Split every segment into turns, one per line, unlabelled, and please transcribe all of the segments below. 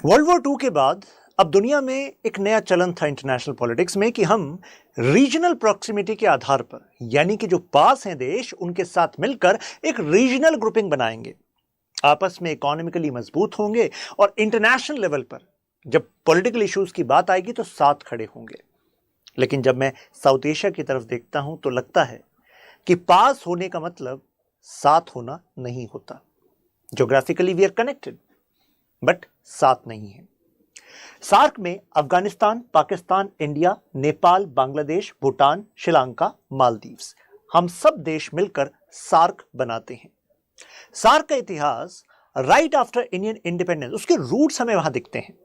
World war II के बाद अब दुनिया में एक नया चलन था इंटरनेशनल पॉलिटिक्स में कि हम रीजनल प्रॉक्सिमिटी के आधार पर, यानी कि जो पास हैं देश, उनके साथ मिलकर एक रीजनल ग्रुपिंग बनाएंगे, आपस में इकोनॉमिकली मजबूत होंगे और इंटरनेशनल लेवल पर जब पॉलिटिकल इश्यूज की बात आएगी तो साथ खड़े होंगे। लेकिन जब मैं साउथ एशिया की तरफ देखता हूं तो लगता है कि पास होने का मतलब साथ होना नहीं होता। Geographically we are connected but साथ नहीं है। सार्क में अफगानिस्तान, पाकिस्तान, इंडिया, नेपाल, बांग्लादेश, भूटान, श्रीलंका, मालदीव्स, हम सब देश मिलकर सार्क बनाते हैं। सार्क का इतिहास राइट आफ्टर इंडियन इंडिपेंडेंस, उसके रूट्स हमें वहां दिखते हैं।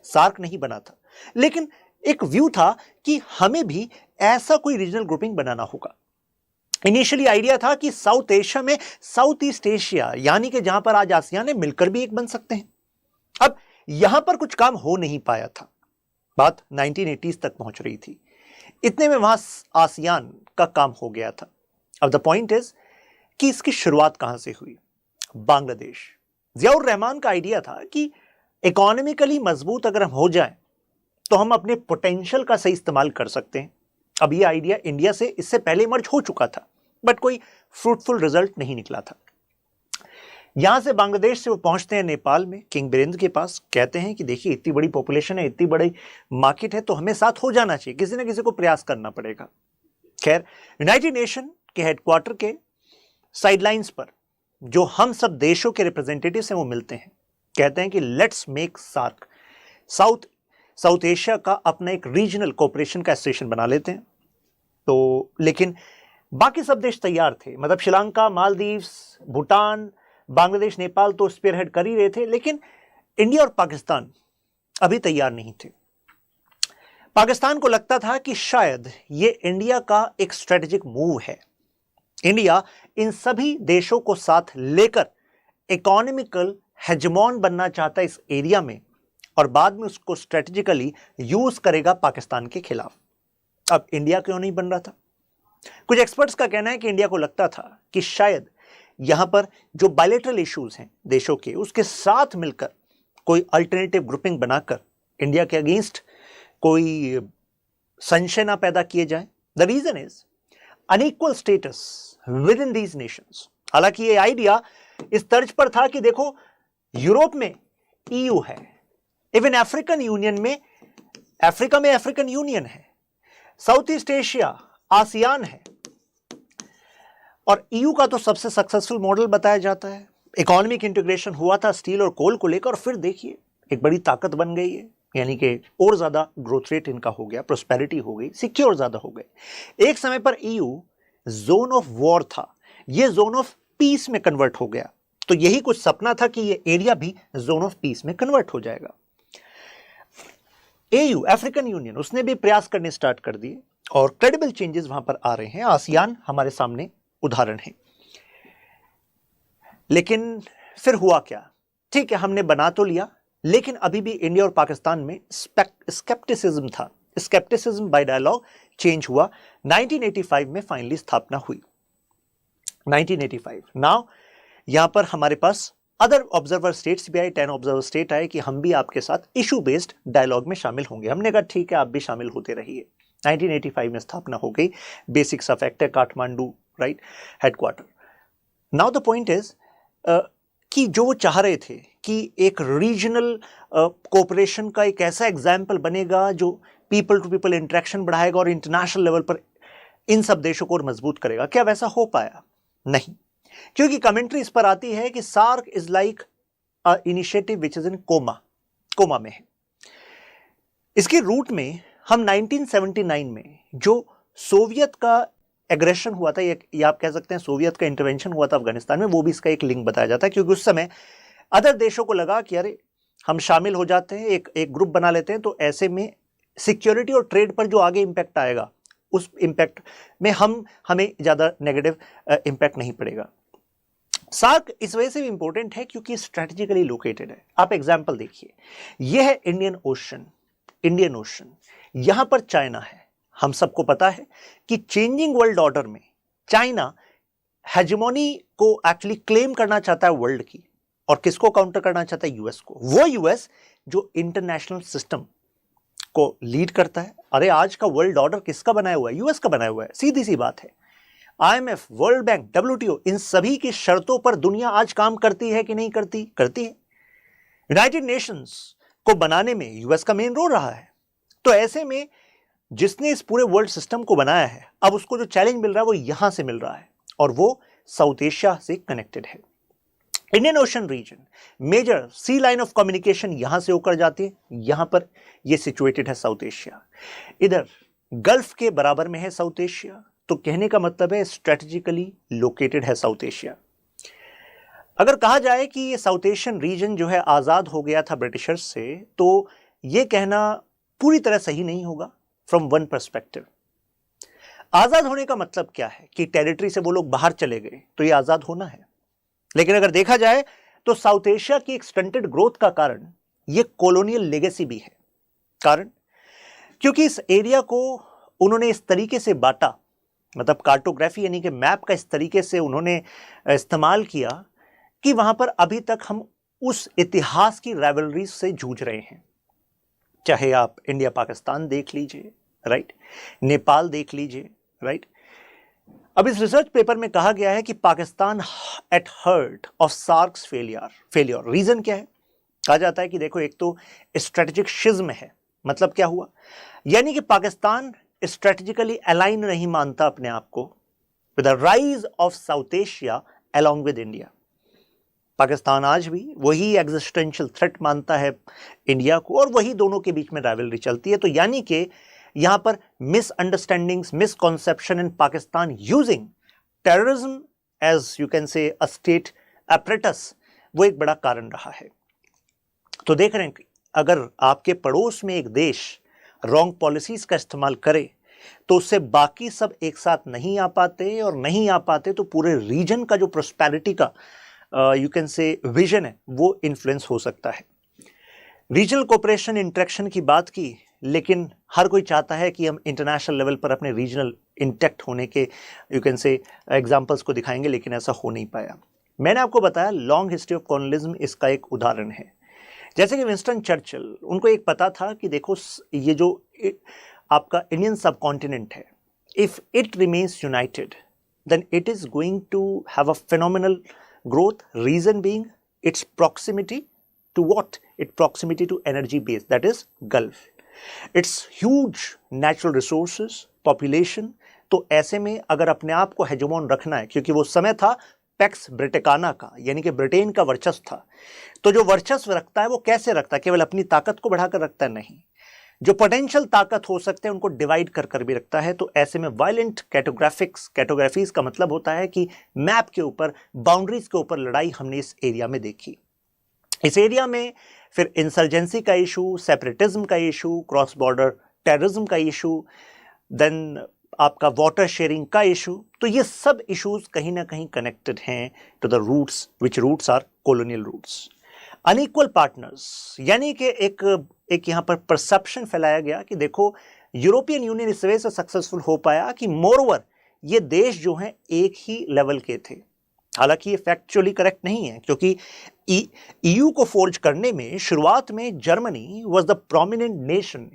सार्क नहीं बना था, लेकिन एक व्यू था कि हमें भी ऐसा कोई रीजनल ग्रुपिंग बनाना होगा। इनिशियली आइडिया था कि साउथ एशिया में साउथ ईस्ट एशिया, यानी कि जहां पर आज आसियान है, मिलकर भी एक बन सकते हैं। अब यहां पर कुछ काम हो नहीं पाया था, बात 1980s तक पहुंच रही थी। इतने में वहां आसियान का काम हो गया था। अब द पॉइंट इज कि इसकी शुरुआत कहां से हुई? बांग्लादेश। जियाउर रहमान का आइडिया था कि इकोनॉमिकली मजबूत अगर हम हो जाएं तो हम अपने पोटेंशियल का सही इस्तेमाल कर सकते हैं। अब यह आइडिया इंडिया से इससे पहले इमर्ज हो चुका था, बट कोई फ्रूटफुल रिजल्ट नहीं निकला था। यहां से बांग्लादेश से वो पहुंचते हैं नेपाल में, किंग बिरेंद्र के पास। कहते हैं कि देखिए, इतनी बड़ी पॉपुलेशन है, इतनी बड़ी मार्केट है, तो हमें साथ हो जाना चाहिए, किसी ना किसी को प्रयास करना पड़ेगा। खैर, यूनाइटेड नेशन के हेडक्वार्टर के साइडलाइंस पर जो हम सब देशों के रिप्रेजेंटेटिव्स हैं वो मिलते हैं, कहते हैं कि let's make SAARC, South Asia का अपना एक रीजनल कोऑपरेशन का एसोसिएशन बना लेते हैं। तो लेकिन बाकी सब देश तैयार थे, मतलब श्रीलंका, मालदीव्स, भूटान, बांग्लादेश, नेपाल तो स्पीयरहेड कर ही रहे थे, लेकिन इंडिया और पाकिस्तान अभी तैयार नहीं थे। पाकिस्तान को लगता था कि शायद ये इंडिया का एक स्ट्रेटेजिक मूव है। इंडिया इन सभी देशों को साथ लेकर इकोनॉमिकल हेजमॉन बनना चाहता है इस एरिया में, और बाद में उसको स्ट्रेटेजिकली यूज करेगा पाकिस्तान के खिलाफ। अब इंडिया क्यों नहीं बन रहा था? कुछ एक्सपर्ट्स का कहना है कि इंडिया को लगता था कि शायद यहां पर जो बायलैटरल इश्यूज हैं देशों के, उसके साथ मिलकर कोई अल्टरनेटिव ग्रुपिंग बनाकर इंडिया के अगेंस्ट कोई संशय ना पैदा किए जाए। The reason is unequal status with in these nations. हालांकि ये आइडिया इस तर्ज पर था कि देखो, यूरोप में ईयू है, इवन अफ्रीकन यूनियन में, अफ्रीका में अफ्रीकन यूनियन है, साउथ ईस्ट एशिया आसियान है, और ईयू का तो सबसे सक्सेसफुल मॉडल बताया जाता है। इकोनॉमिक इंटीग्रेशन हुआ था स्टील और कोल को लेकर, और फिर देखिए एक बड़ी ताकत बन गई है, यानी कि और ज्यादा ग्रोथ रेट इनका हो गया, प्रोस्पेरिटी हो गई, सिक्योर ज्यादा हो गए। एक समय पर ईयू जोन ऑफ वॉर था, यह जोन ऑफ पीस में कन्वर्ट हो गया। तो यही कुछ सपना था कि यह एरिया भी जोन ऑफ पीस में कन्वर्ट हो जाएगा। एयू, अफ्रीकन यूनियन, उसने भी प्रयास करने स्टार्ट कर दिए और क्रेडिबल चेंजेस वहां पर आ रहे हैं। आसियान हमारे सामने उदाहरण है। लेकिन फिर हुआ क्या? ठीक है, हमने बना तो लिया, लेकिन अभी भी इंडिया और पाकिस्तान में स्केप्टिसिज्म था। स्केप्टिसिज्म बाय डायलॉग चेंज हुआ। 1985 में फाइनली स्थापना हुई। 1985 नाउ यहां पर हमारे पास अदर ऑब्जर्वर स्टेट्स भी आए, 10 ऑब्जर्वर स्टेट आए कि हम भी आपके साथ इशू बेस्ड डायलॉग में शामिल होंगे। हमने कहा ठीक है, आप भी शामिल होते रहिए। 1985 में स्थापना हो गई। बेसिक्स ऑफ एक्ट है, Kathmandu, right, headquarter. Now the point is कि जो वो चाह रहे थे कि एक रीजनल कोऑपरेशन का एक ऐसा एग्जाम्पल बनेगा जो पीपल टू पीपल इंटरेक्शन बढ़ाएगा और इंटरनेशनल लेवल पर इन सब देशों को और मजबूत करेगा। क्या वैसा हो पाया? नहीं, क्योंकि कमेंट्री इस पर आती है कि SAARC is like initiative which is in coma में है। इसके रूट में हम 1979 में जो सोवियत का एग्रेशन हुआ था, या आप कह सकते हैं सोवियत का इंटरवेंशन हुआ था अफगानिस्तान में, वो भी इसका एक लिंक बताया जाता है। क्योंकि उस समय अदर देशों को लगा कि अरे हम शामिल हो जाते हैं, एक ग्रुप बना लेते हैं, तो ऐसे में सिक्योरिटी और ट्रेड पर जो आगे इंपैक्ट आएगा, उस इंपैक्ट में हमें ज्यादा नेगेटिव इंपैक्ट नहीं पड़ेगा। सार्क इस वजह से भी इंपॉर्टेंट है क्योंकि स्ट्रेटेजिकली लोकेटेड है। आप एग्जांपल देखिए, यह है इंडियन ओशन, यहां पर चाइना है। हम सबको पता है कि चेंजिंग वर्ल्ड ऑर्डर में चाइना हेजेमोनी को एक्चुअली क्लेम करना चाहता है वर्ल्ड की, और किसको काउंटर करना चाहता है? यूएस को। वो यूएस जो इंटरनेशनल सिस्टम को लीड करता है। अरे आज का वर्ल्ड ऑर्डर किसका बनाया हुआ है? यूएस का बनाया हुआ है, सीधी सी बात है। आईएमएफ, वर्ल्ड बैंक, डब्ल्यूटीओ, इन सभी की शर्तों पर दुनिया आज काम करती है कि नहीं करती? करती है। यूनाइटेड नेशंस को बनाने में यूएस का मेन रोल रहा है। तो ऐसे में जिसने इस पूरे वर्ल्ड सिस्टम को बनाया है, अब उसको जो चैलेंज मिल रहा है वो यहां से मिल रहा है, और वो साउथ एशिया से कनेक्टेड है। Indian Ocean region, major sea line of communication यहां से होकर जाती है, यहां पर ये सिचुएटेड है साउथ एशिया। इधर गल्फ के बराबर में है साउथ एशिया, तो कहने का मतलब है स्ट्रेटेजिकली लोकेटेड है साउथ एशिया। अगर कहा जाए कि ये साउथ एशियन रीजन जो है आजाद हो गया था ब्रिटिशर्स से, तो ये कहना पूरी तरह सही नहीं होगा फ्रॉम वन पर्सपेक्टिव। आजाद होने का मतलब क्या है कि टेरिटरी से वो लोग बाहर चले गए, तो ये आजाद होना है। लेकिन अगर देखा जाए तो साउथ एशिया की एक स्टंटेड ग्रोथ का कारण ये कॉलोनियल लेगेसी भी है। कारण क्योंकि इस एरिया को उन्होंने इस तरीके से बांटा, मतलब कार्टोग्राफी यानी कि मैप का इस तरीके से उन्होंने इस्तेमाल किया कि वहां पर अभी तक हम उस इतिहास की राइवलरी से जूझ रहे हैं। चाहे आप इंडिया पाकिस्तान देख लीजिए, राइट, नेपाल देख लीजिए, राइट। अब इस रिसर्च पेपर में कहा गया है कि Pakistan at heart of SAARC's failure. Reason क्या है? कहा जाता है कि देखो, एक तो स्ट्रेटेजिक शिज्म है। मतलब क्या हुआ? यानी कि पाकिस्तान स्ट्रेटेजिकली अलाइन नहीं मानता अपने आप को with the rise of south Asia along with India. Pakistan आज भी वही एग्जिस्टेंशियल थ्रेट मानता है इंडिया को, और वही दोनों के बीच में राइवलरी चलती है। तो यानी कि यहां पर misunderstandings, misconception in Pakistan using terrorism as you can say a state apparatus, वो एक बड़ा कारण रहा है। तो देख रहे हैं कि अगर आपके पड़ोस में एक देश रॉन्ग पॉलिसीज का इस्तेमाल करे तो उससे बाकी सब एक साथ नहीं आ पाते, और नहीं आ पाते तो पूरे रीजन का जो प्रोस्पेरिटी का यू कैन से विजन है वो इन्फ्लुएंस हो सकता है। रीजनल कोऑपरेशन इंटरेक्शन की बात की, लेकिन हर कोई चाहता है कि हम इंटरनेशनल लेवल पर अपने रीजनल इंटैक्ट होने के यू कैन से एग्जांपल्स को दिखाएंगे, लेकिन ऐसा हो नहीं पाया। मैंने आपको बताया लॉन्ग हिस्ट्री ऑफ कॉलोनियलिज्म इसका एक उदाहरण है। जैसे कि विंस्टन चर्चिल, उनको एक पता था कि देखो, ये जो आपका इंडियन सब कॉन्टिनेंट है, if it remains united then it is going to have a phenomenal growth, reason being its proximity to what? Its proximity to energy base, that is Gulf. Its huge natural resources, population. तो ऐसे में अगर अपने आप को हेजेमोन रखना है, क्योंकि वो समय था पैक्स ब्रिटिकाना का, यानी कि ब्रिटेन का वर्चस्व था, तो जो वर्चस्व रखता है वो कैसे रखता है? केवल अपनी ताकत को बढ़ाकर रखता है? नहीं, जो पोटेंशियल ताकत हो सकते हैं उनको डिवाइड कर कर भी रखता है। तो ऐसे में वायलेंट कैटोग्राफीज का मतलब होता है कि मैप के ऊपर, बाउंड्रीज के ऊपर लड़ाई हमने इस एरिया में देखी। इस एरिया में फिर इंसर्जेंसी का इशू, सेपरेटिज्म का इशू, क्रॉस बॉर्डर टेररिज्म का इशू, देन आपका वाटर शेयरिंग का इशू। तो ये सब इश्यूज कहीं ना कहीं कनेक्टेड हैं to the roots, which roots are colonial roots. Unequal partners, यानी कि एक यहां पर परसेप्शन फैलाया गया कि देखो, यूरोपियन यूनियन इस वजह से सक्सेसफुल हो पाया कि मोरओवर ये देश जो हैं एक ही लेवल के थे। हालांकि ये फैक्चुअली करेक्ट नहीं है, क्योंकि ईयू को फोर्ज करने में शुरुआत में Germany was the prominent nation.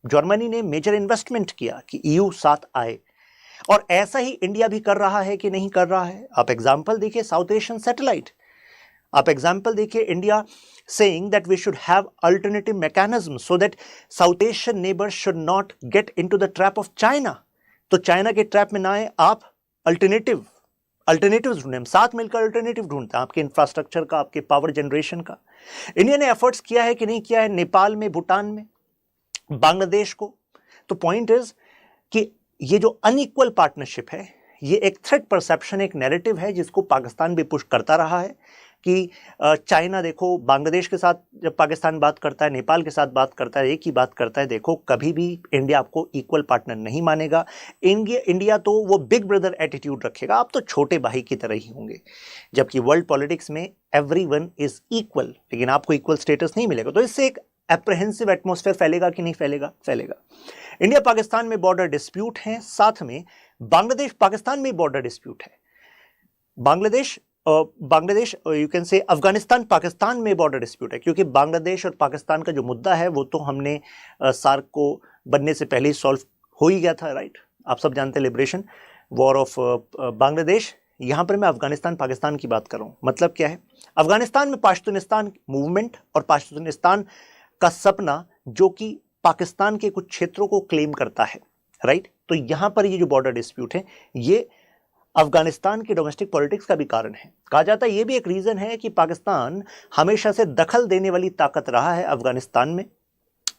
Germany ने मेजर इन्वेस्टमेंट किया कि ईयू साथ आए, और ऐसा ही इंडिया भी कर रहा है कि नहीं कर रहा है। आप एग्जाम्पल देखिए साउथ एशियन सैटेलाइट, आप एग्जाम्पल देखिए India saying that we should have alternative mechanisms so that South Asian neighbors should not get into the trap of China. तो चाइना के ट्रैप में ना आए, आप अल्टरनेटिव्स ढूंढें, हम साथ मिलकर अल्टरनेटिव ढूंढते हैं, आपके इंफ्रास्ट्रक्चर का, आपके पावर जनरेशन का। इंडिया ने एफर्ट्स किया है कि नहीं किया है? नेपाल में, भूटान में, बांग्लादेश को। तो पॉइंट इज कि ये जो अनइक्वल पार्टनरशिप है, ये एक थ्रेट परसेप्शन, एक नैरेटिव है जिसको पाकिस्तान भी पुश करता रहा है कि चाइना देखो, बांग्लादेश के साथ जब पाकिस्तान बात करता है, नेपाल के साथ बात करता है, एक ही बात करता है, देखो कभी भी इंडिया आपको इक्वल पार्टनर नहीं मानेगा। इंडिया तो वो बिग ब्रदर एटीट्यूड रखेगा, आप तो छोटे भाई की तरह ही होंगे। जबकि वर्ल्ड पॉलिटिक्स में एवरीवन इज इक्वल, लेकिन आपको इक्वल स्टेटस नहीं मिलेगा। तो इससे एक एप्रहेंसिव एटमॉस्फेयर फैलेगा कि नहीं फैलेगा? फैलेगा। इंडिया पाकिस्तान में बॉर्डर डिस्प्यूट है, साथ में बांग्लादेश पाकिस्तान में बॉर्डर डिस्प्यूट है। बांग्लादेश बांग्लादेश, यू कैन से अफगानिस्तान पाकिस्तान में बॉर्डर डिस्प्यूट है, क्योंकि बांग्लादेश और पाकिस्तान का जो मुद्दा है वो तो हमने सार्क को बनने से पहले ही सॉल्व हो ही गया था, राइट। आप सब जानते हैं लिबरेशन वॉर ऑफ बांग्लादेश। यहाँ पर मैं अफगानिस्तान पाकिस्तान की बात कर रहा हूँ। मतलब क्या है, अफगानिस्तान में पाश्तूनिस्तान मूवमेंट और पाश्तूनिस्तान का सपना जो कि पाकिस्तान के कुछ क्षेत्रों को क्लेम करता है, राइट। तो यहाँ पर ये जो बॉर्डर डिस्प्यूट है ये अफगानिस्तान के डोमेस्टिक पॉलिटिक्स का भी कारण है। कहा जाता है ये भी एक रीजन है कि पाकिस्तान हमेशा से दखल देने वाली ताकत रहा है अफगानिस्तान में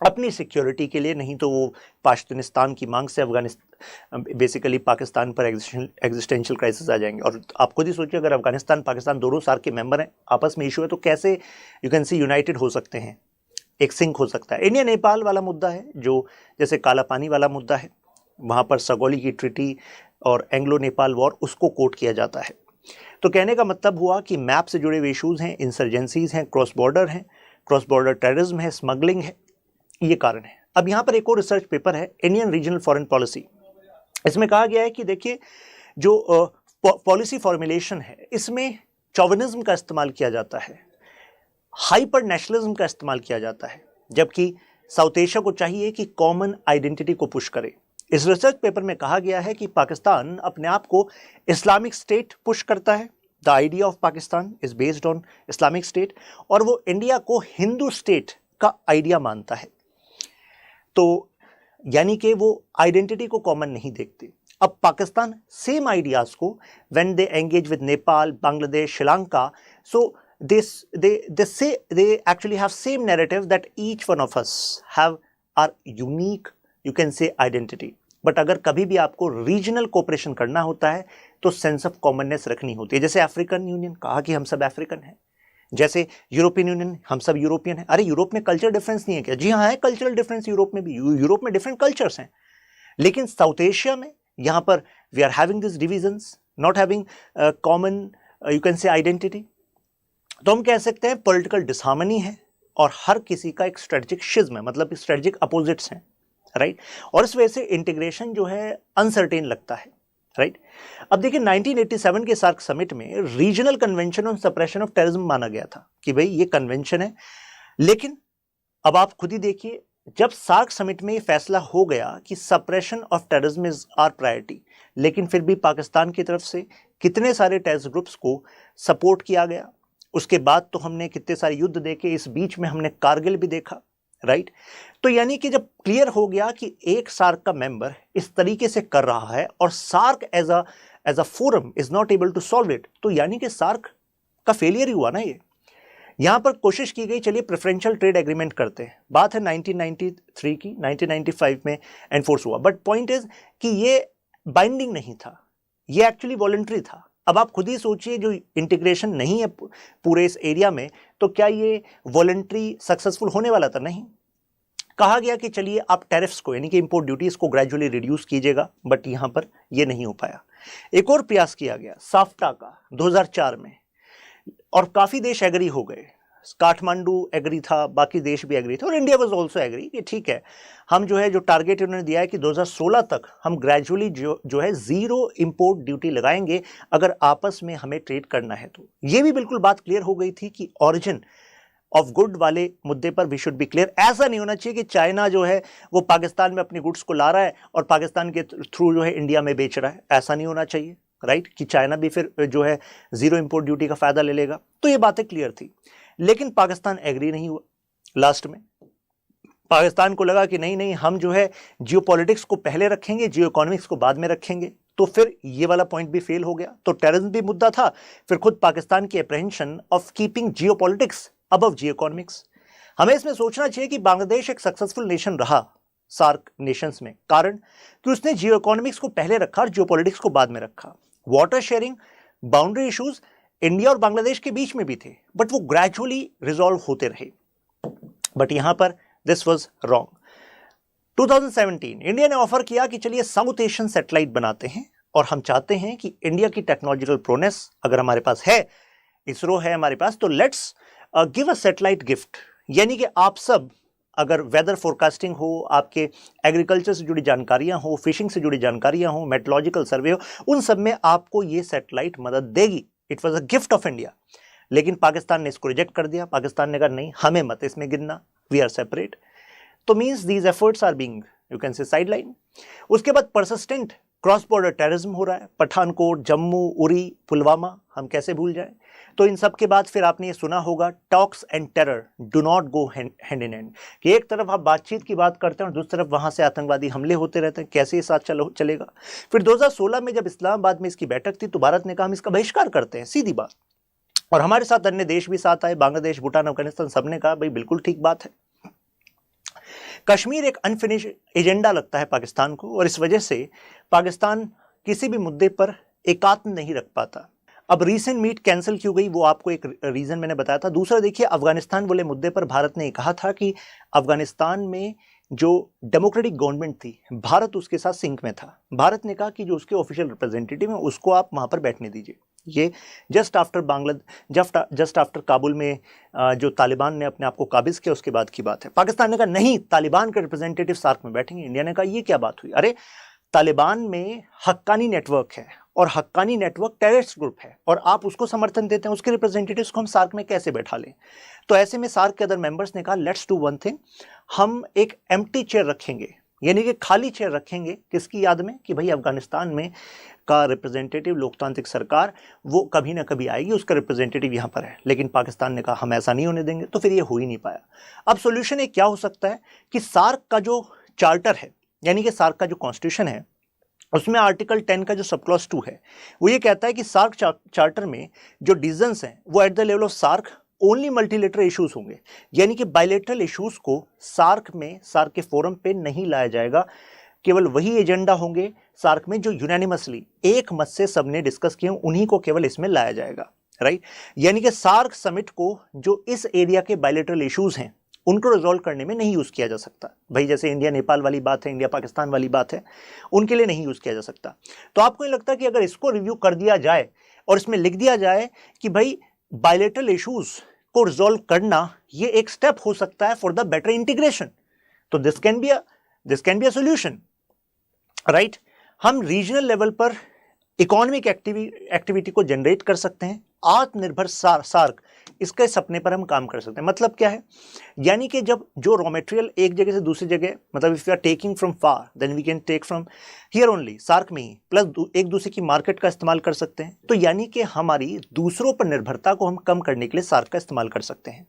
अपनी सिक्योरिटी के लिए, नहीं तो वो पाश्तूनिस्तान की मांग से अफगानिस्तान बेसिकली पाकिस्तान पर एग्जिस्टेंशियल क्राइसिस आ जाएंगे। और आप खुद ही सोचिए, अगर अफगानिस्तान पाकिस्तान दोनों सार्क के मेंबर हैं, आपस में इशू है, तो कैसे यू कैन सी यूनाइटेड हो सकते हैं, एक सिंक हो सकता है। इंडिया नेपाल वाला मुद्दा है, जो जैसे काला पानी वाला मुद्दा है, वहाँ पर सगौली की ट्रिटी और एंग्लो नेपाल वॉर उसको कोट किया जाता है। तो कहने का मतलब हुआ कि मैप से जुड़े हुए इशूज़ हैं, इंसर्जेंसीज हैं, क्रॉस बॉर्डर टेररिज्म है, स्मगलिंग है, ये कारण है। अब यहाँ पर एक और रिसर्च पेपर है, इंडियन रीजनल फॉरेन पॉलिसी। इसमें कहा गया है कि देखिए जो पॉलिसी फॉर्मुलेशन है इसमें चौविनिज्म का इस्तेमाल किया जाता है, हाइपर नेशनलिज्म का इस्तेमाल किया जाता है, जबकि साउथ एशिया को चाहिए कि कॉमन आइडेंटिटी को पुश करे। इस रिसर्च पेपर में कहा गया है कि पाकिस्तान अपने आप को इस्लामिक स्टेट पुश करता है, the idea of Pakistan is based on Islamic state, और वो इंडिया को हिंदू स्टेट का आइडिया मानता है। तो यानी कि वो आइडेंटिटी को कॉमन नहीं देखते। अब पाकिस्तान सेम आइडियाज को when they engage with Nepal, Bangladesh, Sri Lanka, so they actually have same narrative that each one of us have our unique, you can say, identity. But अगर कभी भी आपको रीजनल कोऑपरेशन करना होता है तो सेंस ऑफ कॉमननेस रखनी होती है। जैसे अफ्रीकन यूनियन कहा कि हम सब अफ्रीकन हैं, जैसे यूरोपियन यूनियन हम सब यूरोपियन हैं। अरे यूरोप में कल्चर डिफरेंस नहीं है क्या? जी हाँ है कल्चरल डिफरेंस यूरोप में भी, यूरोप में डिफरेंट कल्चर्स हैं, लेकिन साउथ एशिया में यहाँ पर we are having this divisions, not having common you can say identity. तो हम कह सकते हैं पॉलिटिकल डिसहार्मनी है और हर किसी का एक स्ट्रेटेजिक शिज्म है, मतलब स्ट्रेटेजिक अपोजिट्स हैं, राइट। और इस वजह से इंटीग्रेशन जो है अनसर्टेन लगता है, राइट। अब देखिए 1987 के सार्क समिट में regional convention on suppression of terrorism माना गया था कि भाई ये कन्वेंशन है, लेकिन अब आप खुद ही देखिए जब सार्क समिट में ये फैसला हो गया कि suppression of terrorism is our priority, लेकिन फिर भी पाकिस्तान की तरफ से कितने सारे टेररिस्ट ग्रुप्स को सपोर्ट किया गया। उसके बाद तो हमने कितने सारे युद्ध देखे, इस बीच में हमने कारगिल भी देखा, राइट। तो यानी कि जब क्लियर हो गया कि एक सार्क का मेंबर इस तरीके से कर रहा है और SAARC as a forum is not able to solve it, तो यानी कि सार्क का फेलियर ही हुआ ना। ये यहां पर कोशिश की गई, चलिए प्रेफरेंशियल ट्रेड एग्रीमेंट करते हैं, बात है 1993 की, 1995 में एनफोर्स हुआ, बट पॉइंट इज कि ये बाइंडिंग नहीं था, ये एक्चुअली वॉलंटरी था। अब आप खुद ही सोचिए जो इंटीग्रेशन नहीं है पूरे इस एरिया में, तो क्या ये वॉलंटरी सक्सेसफुल होने वाला था? नहीं। कहा गया कि चलिए आप टैरिफ्स को यानी कि इंपोर्ट ड्यूटीज को ग्रेजुअली रिड्यूस कीजिएगा, बट यहां पर ये नहीं हो पाया। एक और प्रयास किया गया साफ्टा का 2004 में, और काफी देश एग्री हो गए। काठमांडू एग्री था, बाकी देश भी एग्री थे, और इंडिया वाज आल्सो एग्री कि ठीक है हम जो टारगेट उन्होंने दिया है कि 2016 तक हम ग्रेजुअली जो है जीरो इंपोर्ट ड्यूटी लगाएंगे अगर आपस में हमें ट्रेड करना है। तो ये भी बिल्कुल बात क्लियर हो गई थी कि ओरिजिन ऑफ गुड वाले मुद्दे पर वी शुड बी क्लियर। ऐसा नहीं होना चाहिए कि चाइना जो है वो पाकिस्तान में अपनी गुड्स को ला रहा है और पाकिस्तान के थ्रू जो है इंडिया में बेच रहा है, ऐसा नहीं होना चाहिए, राइट, कि चाइना भी फिर जो है जीरो इंपोर्ट ड्यूटी का फायदा ले लेगा। तो ये बातें क्लियर थी, लेकिन पाकिस्तान एग्री नहीं हुआ। लास्ट में पाकिस्तान को लगा कि नहीं हम जो है जियो पॉलिटिक्स को पहले रखेंगे, जियो इकोनॉमिक्स को बाद में रखेंगे, तो फिर ये वाला पॉइंट भी फेल हो गया। तो टेररिज्म भी मुद्दा था, फिर खुद पाकिस्तान की apprehension of keeping geopolitics above geoeconomics. हमें इसमें सोचना चाहिए कि बांग्लादेश एक सक्सेसफुल नेशन रहा सार्क नेशंस में, कारण कि उसने जियो इकोनॉमिक्स को पहले रखा और जियो पॉलिटिक्स को बाद में रखा। Water sharing, boundary issues India और बांग्लादेश के बीच में भी थे, बट वो ग्रेजुअली रिजॉल्व होते रहे। बट यहां पर दिस वाज रॉन्ग। 2017 इंडिया ने ऑफर किया कि चलिए साउथ एशियन सैटेलाइट बनाते हैं, और हम चाहते हैं कि इंडिया की टेक्नोलॉजिकल प्रोनेस अगर हमारे पास है, इसरो है हमारे पास, तो let's give a satellite gift. यानी कि आप सब अगर वेदर फोरकास्टिंग हो, आपके एग्रीकल्चर से जुड़ी जानकारियां हो, फिशिंग से जुड़ी जानकारियां हो, मेट्रोलॉजिकल सर्वे हो, उन सब में आपको ये सैटेलाइट मदद देगी। It was a gift of India. लेकिन पाकिस्तान ने इसको रिजेक्ट कर दिया। पाकिस्तान ने कहा नहीं, हमें मत इसमें गिनना, वी आर सेपरेट। तो means these efforts are being, you can say, sideline. उसके बाद परसिस्टेंट क्रॉस बॉर्डर टेररिज्म हो रहा है, पठानकोट, जम्मू, उरी, पुलवामा, हम कैसे भूल जाएं। तो इन सब के बाद फिर आपने ये सुना होगा, talks and terror do not go hand in hand, कि एक तरफ आप बातचीत की बात करते हैं और दूसरी तरफ वहां से आतंकवादी हमले होते रहते हैं, कैसे ये साथ चलेगा। फिर 2016 में जब इस्लामाबाद में इसकी बैठक थी तो भारत ने कहा हम इसका बहिष्कार करते हैं, सीधी बात। और हमारे साथ अन्य देश भी साथ आए, बांग्लादेश, भूटान, अफगानिस्तान, सबने कहा भाई बिल्कुल ठीक बात है। कश्मीर एक अनफिनिश एजेंडा लगता है पाकिस्तान को, और इस वजह से पाकिस्तान किसी भी मुद्दे पर एकात्म नहीं रख पाता। अब रीसेंट मीट कैंसिल क्यों गई, वो आपको एक रीजन मैंने बताया था। दूसरा देखिए, अफगानिस्तान वाले मुद्दे पर भारत ने कहा था कि अफगानिस्तान में जो डेमोक्रेटिक गवर्नमेंट थी, भारत उसके साथ सिंक में था। भारत ने कहा कि जो उसके ऑफिशियल रिप्रेजेंटेटिव हैं उसको आप वहां पर बैठने दीजिए। ये जस्ट आफ्टर काबुल में जो तालिबान ने अपने आप को काबिज किया उसके बाद की बात है। पाकिस्तान ने कहा नहीं, तालिबान के रिप्रेजेंटेटिव सार्क में बैठेंगे। इंडिया ने कहा ये क्या बात हुई, अरे तालिबान में हक्कानी नेटवर्क है और हक्कानी नेटवर्क टेररिस्ट ग्रुप है और आप उसको समर्थन देते हैं, उसके रिप्रेजेंटेटिव्स को हम सार्क में कैसे बैठा लें। तो ऐसे में सार्क के अदर मेंबर्स ने कहा लेट्स डू वन थिंग, हम एक एम्प्टी चेयर रखेंगे, यानी कि खाली चेयर रखेंगे, किसकी याद में, कि भाई अफगानिस्तान में का रिप्रेजेंटेटिव, लोकतांत्रिक सरकार, वो कभी ना कभी आएगी, उसका रिप्रेजेंटेटिव यहाँ पर है। लेकिन पाकिस्तान ने कहा हम ऐसा नहीं होने देंगे, तो फिर ये हो ही नहीं पाया। अब सोल्यूशन एक क्या हो सकता है कि सार्क का जो चार्टर है, यानी कि सार्क का जो कॉन्स्टिट्यूशन है, उसमें आर्टिकल 10 का जो सब क्लॉज 2 है वो ये कहता है कि सार्क चार्टर में जो डिसीजंस हैं वो at the level of SAARC only multilateral issues होंगे, यानी कि बायलेटरल इश्यूज को सार्क के फोरम पे नहीं लाया जाएगा। केवल वही एजेंडा होंगे सार्क में जो यूनानिमसली, एक मत से सबने डिस्कस किए, उन्हीं को केवल इसमें लाया जाएगा, राइट। यानी कि सार्क समिट को जो इस एरिया के बायलेटरल इश्यूज हैं उनको रिजॉल्व करने में नहीं यूज किया जा सकता। भाई जैसे इंडिया नेपाल वाली बात है, इंडिया पाकिस्तान वाली बात है, उनके लिए नहीं यूज किया जा सकता। तो आपको ये लगता है कि अगर इसको रिव्यू कर दिया जाए और इसमें लिख दिया जाए कि भाई बायलेटरल इश्यूज को रिजॉल्व करना ये एक स्टेप हो सकता है फॉर द बेटर इंटीग्रेशन, तो this can be a solution, right. हम रीजनल लेवल पर इकोनॉमिक एक्टिविटी को जनरेट कर सकते हैं, आत्मनिर्भर सार्क, इसके सपने पर हम काम कर सकते हैं। मतलब क्या है, यानी कि जब जो रॉ मटेरियल एक जगह से दूसरी जगह, मतलब if you are taking from far then we can take from here only, SAARC में ही, प्लस एक दूसरे की मार्केट का इस्तेमाल कर सकते हैं। तो यानी कि हमारी दूसरों पर निर्भरता को हम कम करने के लिए सार्क का इस्तेमाल कर सकते हैं।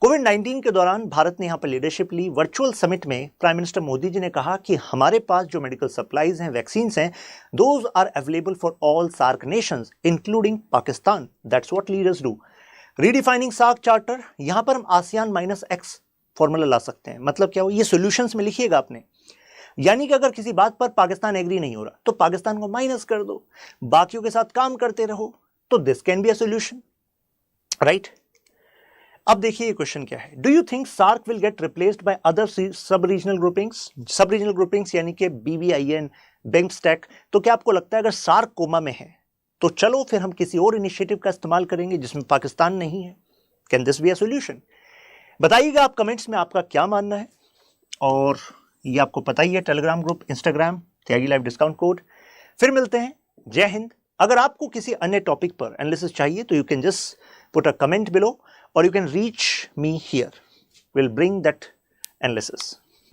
कोविड-19 के दौरान भारत ने यहाँ पर लीडरशिप ली। वर्चुअल समिट में प्राइम मिनिस्टर मोदी जी ने कहा कि हमारे पास जो मेडिकल सप्लाईज हैं, वैक्सीन्स हैं, those are available for all SAARC nations including Pakistan. That's what leaders do. Redefining SAARC charter, यहां पर हम ASEAN-X फॉर्मूला ला सकते हैं। मतलब क्या हो, ये सॉल्यूशंस में लिखिएगा आपने, यानी कि अगर किसी बात पर पाकिस्तान एग्री नहीं हो रहा तो पाकिस्तान को माइनस कर दो, बाकियों के साथ काम करते रहो, तो this can be a solution, right. अब देखिए ये क्वेश्चन क्या है, do you think SAARC will get replaced by other sub regional groupings यानी कि BBIN, बिम्स्टेक। तो क्या आपको लगता है अगर सार्क कोमा में है तो चलो फिर हम किसी और इनिशिएटिव का इस्तेमाल करेंगे जिसमें पाकिस्तान नहीं है? Can this B a solution? बताइएगा आप कमेंट्स में आपका क्या मानना है। और ये आपको पता ही है, टेलीग्राम ग्रुप, इंस्टाग्राम, त्यागी लाइव डिस्काउंट कोड। फिर मिलते हैं, जय हिंद। अगर आपको किसी अन्य टॉपिक पर एनालिसिस चाहिए तो you can just put a comment below और you can reach me here, will bring that analysis.